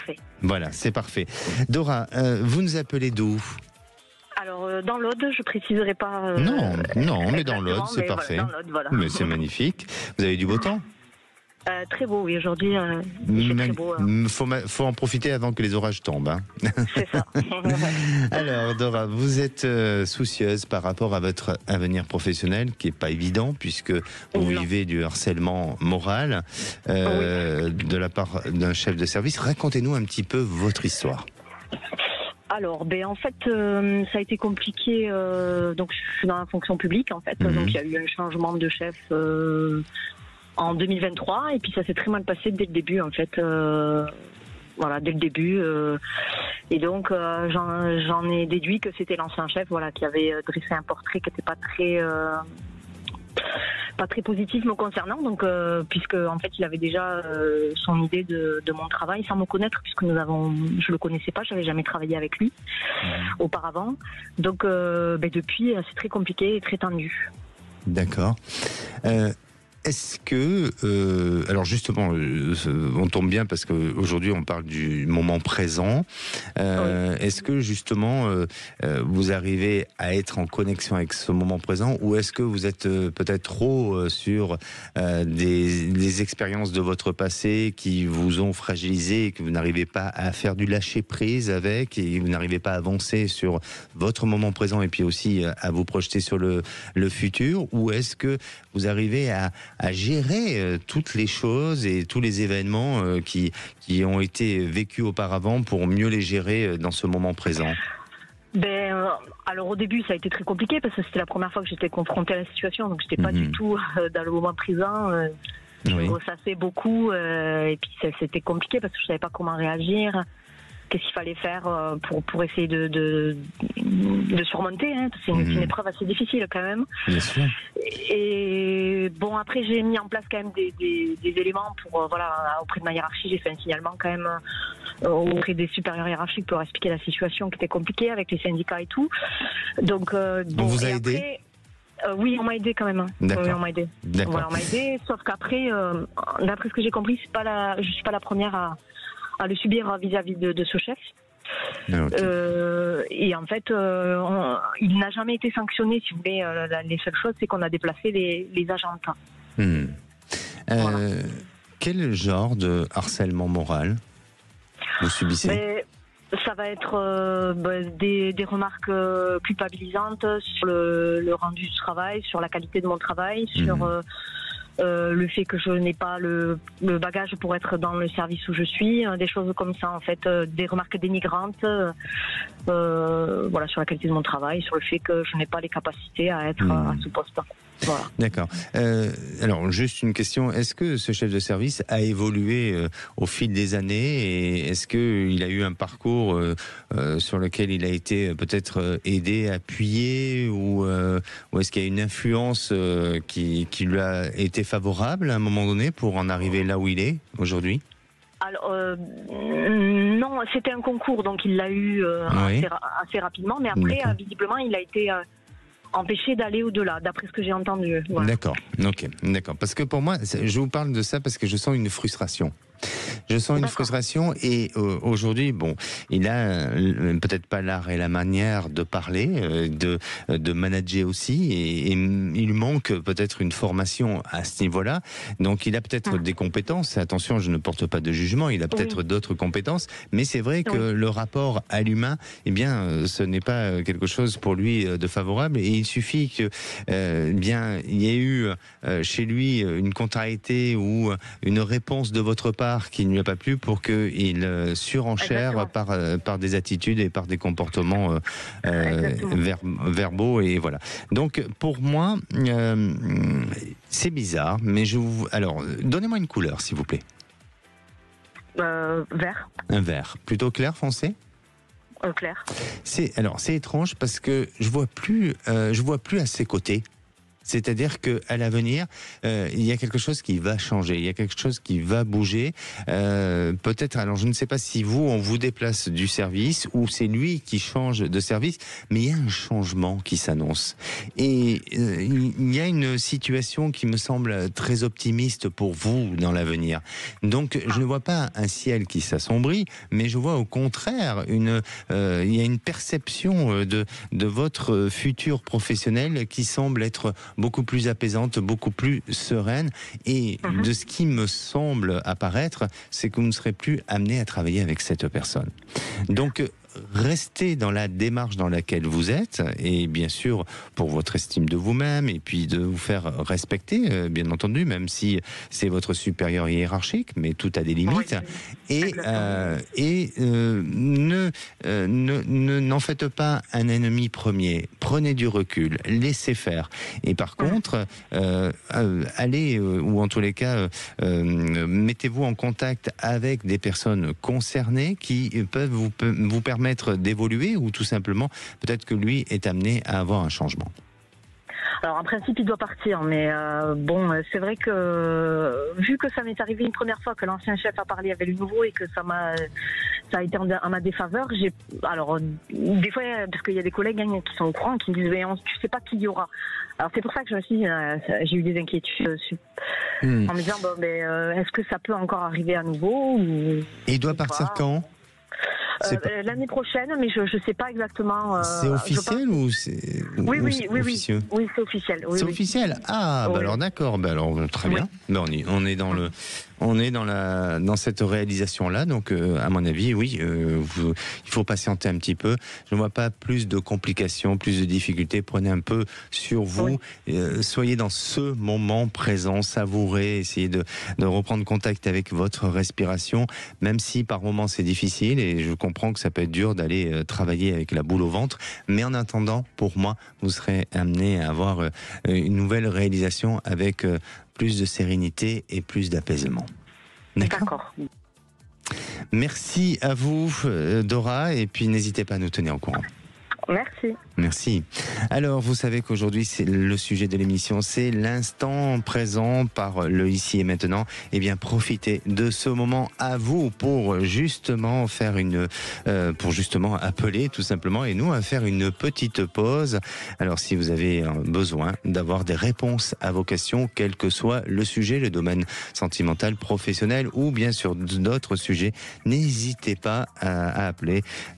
parfait. Voilà, c'est parfait. Dora, vous nous appelez d'où ? Alors, dans l'Aude, je préciserai pas. Non, mais dans l'Aude, c'est parfait. Voilà, dans l'Aude, voilà. Mais c'est magnifique. Vous avez du beau temps ? Très beau, oui. Aujourd'hui, il fait très beau. Faut en profiter avant que les orages tombent. Hein. C'est ça. Alors, Dora, vous êtes soucieuse par rapport à votre avenir professionnel, qui est pas évident, puisque vous vivez du harcèlement moral de la part d'un chef de service. Racontez-nous un petit peu votre histoire. Alors, en fait, ça a été compliqué. Donc, je suis dans la fonction publique, en fait. Donc, il y a eu un changement de chef en 2023, et puis ça s'est très mal passé dès le début, en fait. Voilà, dès le début. Et donc, j'en ai déduit que c'était l'ancien chef, voilà, qui avait dressé un portrait qui n'était pas très positif me concernant, donc puisque en fait il avait déjà son idée de mon travail sans me connaître, puisque je le connaissais pas, j'avais jamais travaillé avec lui auparavant. Donc depuis c'est très compliqué et très tendu. D'accord. Est-ce que, alors justement, on tombe bien parce qu'aujourd'hui on parle du moment présent. Est-ce que justement vous arrivez à être en connexion avec ce moment présent, ou est-ce que vous êtes peut-être trop sur des expériences de votre passé qui vous ont fragilisé et que vous n'arrivez pas à faire du lâcher prise avec, et vous n'arrivez pas à avancer sur votre moment présent et puis aussi à vous projeter sur le futur, ou est-ce que vous arrivez à gérer toutes les choses et tous les événements qui ont été vécus auparavant pour mieux les gérer dans ce moment présent ? Alors au début ça a été très compliqué parce que c'était la première fois que j'étais confrontée à la situation, donc j'étais pas du tout dans le moment présent. Je ressassais beaucoup et puis c'était compliqué parce que je savais pas comment réagir. Qu'est-ce qu'il fallait faire pour essayer de surmonter, hein. C'est une épreuve assez difficile quand même. Bien sûr. Et bon, après j'ai mis en place quand même des éléments pour auprès de ma hiérarchie, j'ai fait un signalement quand même auprès des supérieurs hiérarchiques pour expliquer la situation qui était compliquée avec les syndicats et tout. Donc on vous a aidé ? Oui, on m'a aidé quand même. D'accord. Oui, on m'a aidé. D'accord. Voilà, on m'a aidé, sauf qu'après, d'après ce que j'ai compris, je suis pas la première à le subir vis-à-vis de ce chef. Okay. Et en fait, il n'a jamais été sanctionné, si vous voulez. Les seules choses, c'est qu'on a déplacé les agents. Voilà. Quel genre de harcèlement moral vous subissez ? Ça va être des remarques culpabilisantes sur le rendu du travail, sur la qualité de mon travail, sur le fait que je n'ai pas le bagage pour être dans le service où je suis, des choses comme ça en fait, des remarques dénigrantes sur la qualité de mon travail, sur le fait que je n'ai pas les capacités à être à ce poste. Voilà. D'accord. Alors, juste une question. Est-ce que ce chef de service a évolué au fil des années, et est-ce qu'il a eu un parcours sur lequel il a été peut-être aidé, appuyé, ou est-ce qu'il y a une influence qui lui a été favorable à un moment donné pour en arriver là où il est aujourd'hui ? Alors, non, c'était un concours, donc il l'a eu assez rapidement, mais après, visiblement, il a été empêché d'aller au-delà, d'après ce que j'ai entendu. Voilà. D'accord, ok, d'accord. Parce que pour moi, je vous parle de ça parce que je sens une frustration. Je sens une frustration, et aujourd'hui, bon, il a peut-être pas l'art et la manière de parler, de manager aussi, et il lui manque peut-être une formation à ce niveau-là. Donc il a peut-être des compétences, attention, je ne porte pas de jugement, il a peut-être d'autres compétences, mais c'est vrai que le rapport à l'humain, eh bien, ce n'est pas quelque chose pour lui de favorable, et il suffit que, il y ait eu chez lui une contrariété ou une réponse de votre part qui ne lui a pas plu pour qu'il surenchère par des attitudes et par des comportements verbaux, et voilà. Donc pour moi, c'est bizarre, mais alors donnez-moi une couleur s'il vous plaît. Vert. Un vert, plutôt clair, foncé. Clair. C'est étrange parce que je vois plus à ses côtés. C'est-à-dire qu'à l'avenir, il y a quelque chose qui va changer, il y a quelque chose qui va bouger. Peut-être, alors je ne sais pas si vous, on vous déplace du service ou c'est lui qui change de service, mais il y a un changement qui s'annonce. Et il y a une situation qui me semble très optimiste pour vous dans l'avenir. Donc je ne vois pas un ciel qui s'assombrit, mais je vois au contraire il y a une perception de votre futur professionnel qui semble être beaucoup plus apaisante, beaucoup plus sereine. Et de ce qui me semble apparaître, c'est que vous ne serez plus amené à travailler avec cette personne. Donc restez dans la démarche dans laquelle vous êtes, et bien sûr pour votre estime de vous-même, et puis de vous faire respecter, bien entendu, même si c'est votre supérieur hiérarchique, mais tout a des limites. Oui, n'en faites pas un ennemi premier. Prenez du recul, laissez faire. Et par contre, allez, ou en tous les cas, mettez-vous en contact avec des personnes concernées qui peuvent vous permettre d'évoluer, ou tout simplement peut-être que lui est amené à avoir un changement. Alors en principe il doit partir, mais bon, c'est vrai que vu que ça m'est arrivé une première fois que l'ancien chef a parlé avec le nouveau et que ça a été en ma défaveur, alors des fois, parce qu'il y a des collègues qui sont au courant, qui me disent mais tu sais pas qui y aura. Alors c'est pour ça que j'ai eu des inquiétudes en me disant est-ce que ça peut encore arriver à nouveau ou, et il doit partir quand? L'année prochaine, mais je ne sais pas exactement. C'est officiel ou c'est officieux? Oui, c'est officiel. Oui, c'est officiel. Ah, bah alors d'accord. Bah alors très bien. Bah on est dans cette réalisation-là. Donc, à mon avis, oui, il faut patienter un petit peu. Je ne vois pas plus de complications, plus de difficultés. Prenez un peu sur vous. Soyez dans ce moment présent, savourez, essayez de reprendre contact avec votre respiration, même si par moments c'est difficile, et je comprends que ça peut être dur d'aller travailler avec la boule au ventre. Mais en attendant, pour moi, vous serez amené à avoir une nouvelle réalisation avec plus de sérénité et plus d'apaisement. D'accord. Merci à vous, Dora, et puis n'hésitez pas à nous tenir au courant. Merci. Merci. Alors, vous savez qu'aujourd'hui, c'est le sujet de l'émission, c'est l'instant présent par le ici et maintenant. Eh bien, profitez de ce moment à vous pour justement pour justement appeler tout simplement, et nous à faire une petite pause. Alors, si vous avez besoin d'avoir des réponses à vos questions, quel que soit le sujet, le domaine sentimental, professionnel ou bien sûr d'autres sujets, n'hésitez pas à appeler